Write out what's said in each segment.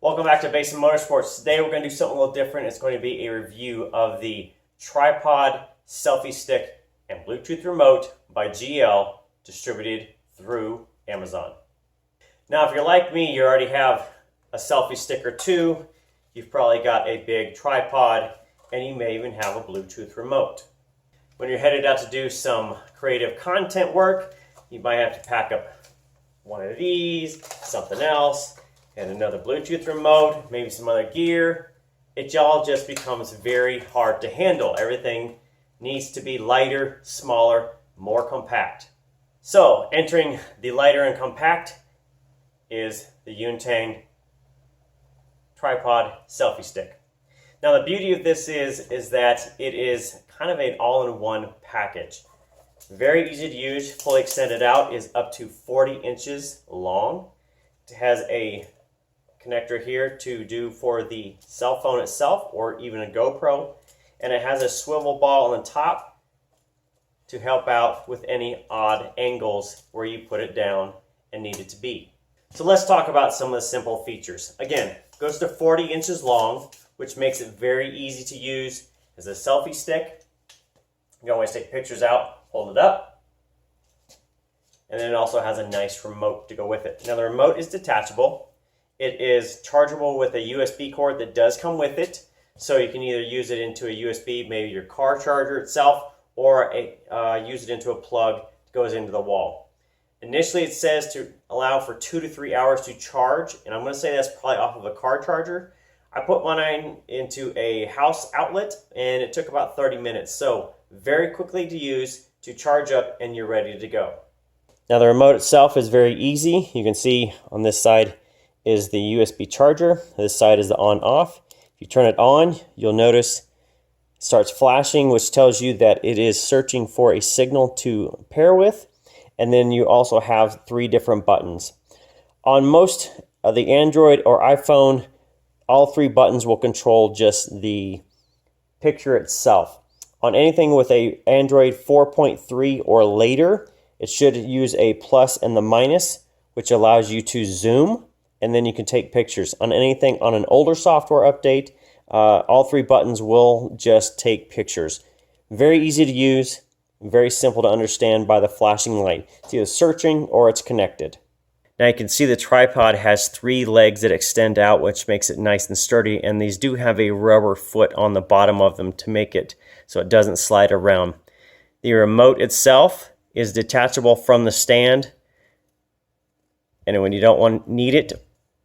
Welcome back to Basin Motorsports. Today we're going to do something a little different. It's going to be a review of the tripod, selfie stick, and Bluetooth remote by GL, distributed through Amazon. Now if you're like me, you already have a selfie stick or two, you've probably got a big tripod, and you may even have a Bluetooth remote. When you're headed out to do some creative content work, you might have to pack up one of these, something else, and another Bluetooth remote, maybe some other gear. It all just becomes very hard to handle. Everything needs to be lighter, smaller, more compact. So, entering the lighter and compact is the Yuntang tripod selfie stick. Now the beauty of this is that it is kind of an all-in-one package. Very easy to use, fully extended out, is up to 40 inches long. It has a connector here to do for the cell phone itself or even a GoPro, and it has a swivel ball on the top to help out with any odd angles where you put it down and need it to be. So let's talk about some of the simple features. Again, it goes to 40 inches long, which makes it very easy to use as a selfie stick. You can always take pictures out, hold it up, and then it also has a nice remote to go with it. Now the remote is detachable. It is chargeable with a USB cord that does come with it, so you can either use it into a USB, maybe your car charger itself, or use it into a plug that goes into the wall. Initially it says to allow for 2 to 3 hours to charge, and I'm going to say that's probably off of a car charger. I put mine into a house outlet and it took about 30 minutes, so very quickly to use, to charge up, and you're ready to go. Now the remote itself is very easy. You can see on this side is the USB charger. This side is the on-off. If you turn it on, you'll notice it starts flashing, which tells you that it is searching for a signal to pair with. And then you also have 3 different buttons. On most of the Android or iPhone, all 3 buttons will control just the picture itself. On anything with a Android 4.3 or later, it should use a plus and the minus, which allows you to zoom, and then you can take pictures. On anything on an older software update, all 3 buttons will just take pictures. Very easy to use, very simple to understand by the flashing light. It's either searching or it's connected. Now you can see the tripod has 3 legs that extend out, which makes it nice and sturdy, and these do have a rubber foot on the bottom of them to make it so it doesn't slide around. The remote itself is detachable from the stand, and when you don't need it,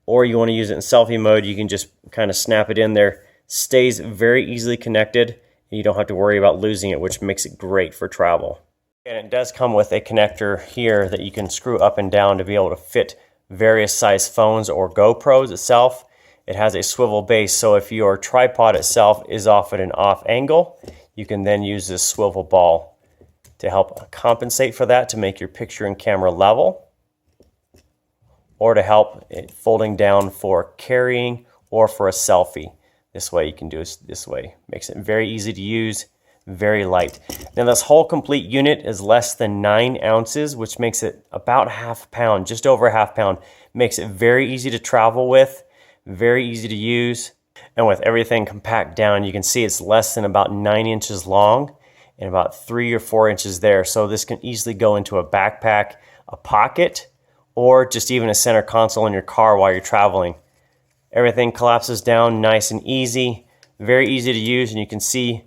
or you want to use it in selfie mode, you can just kind of snap it in there. Stays very easily connected, and you don't have to worry about losing it, which makes it great for travel. And it does come with a connector here that you can screw up and down to be able to fit various size phones or GoPros itself. It has a swivel base, so if your tripod itself is off at an off angle, you can then use this swivel ball to help compensate for that, to make your picture and camera level, or to help it folding down for carrying or for a selfie. This way you can do it this way. Makes it very easy to use, very light. Now this whole complete unit is less than 9 ounces, which makes it about ½ pound, just over ½ pound. Makes it very easy to travel with, very easy to use. And with everything compact down, you can see it's less than about 9 inches long and about 3 or 4 inches there. So this can easily go into a backpack, a pocket, or just even a center console in your car while you're traveling. Everything collapses down nice and easy, very easy to use, and you can see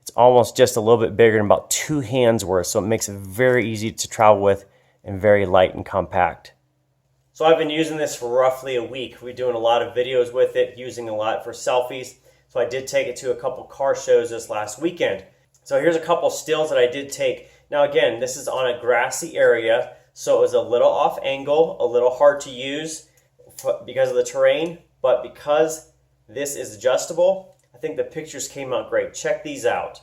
it's almost just a little bit bigger than about 2 hands worth, so it makes it very easy to travel with and very light and compact. So I've been using this for roughly a week. We're doing a lot of videos with it, using a lot for selfies. So I did take it to a couple car shows this last weekend. So here's a couple stills that I did take. Now again, this is on a grassy area, so it was a little off angle, a little hard to use because of the terrain, but because this is adjustable, I think the pictures came out great. Check these out.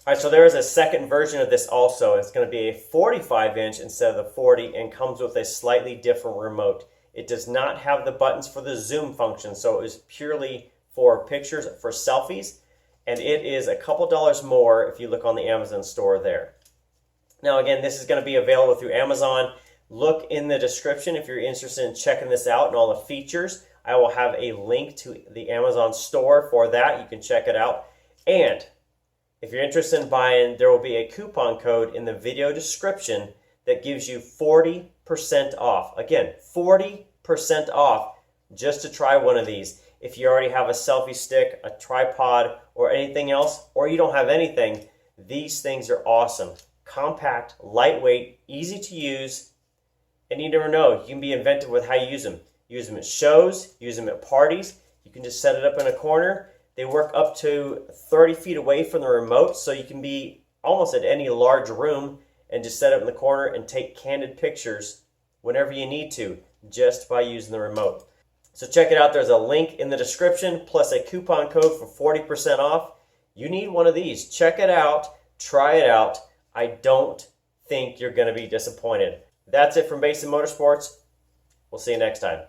All right, so there is a second version of this also. It's going to be a 45-inch instead of the 40, and comes with a slightly different remote. It does not have the buttons for the zoom function, so it is purely for pictures, for selfies, and it is a couple dollars more if you look on the Amazon store there. Now again, this is going to be available through Amazon. Look in the description if you're interested in checking this out and all the features. I will have a link to the Amazon store for that. You can check it out. And if you're interested in buying, there will be a coupon code in the video description that gives you 40% off. Again, 40% off just to try one of these. If you already have a selfie stick, a tripod, or anything else, or you don't have anything, these things are awesome. Compact, lightweight, easy to use, and you never know. You can be inventive with how you use them. Use them at shows, use them at parties. You can just set it up in a corner. They work up to 30 feet away from the remote, so you can be almost at any large room and just set it in the corner and take candid pictures whenever you need to, just by using the remote. So check it out. There's a link in the description, plus a coupon code for 40% off. You need one of these. Check it out. Try it out. I don't think you're going to be disappointed. That's it from Basin Motorsports. We'll see you next time.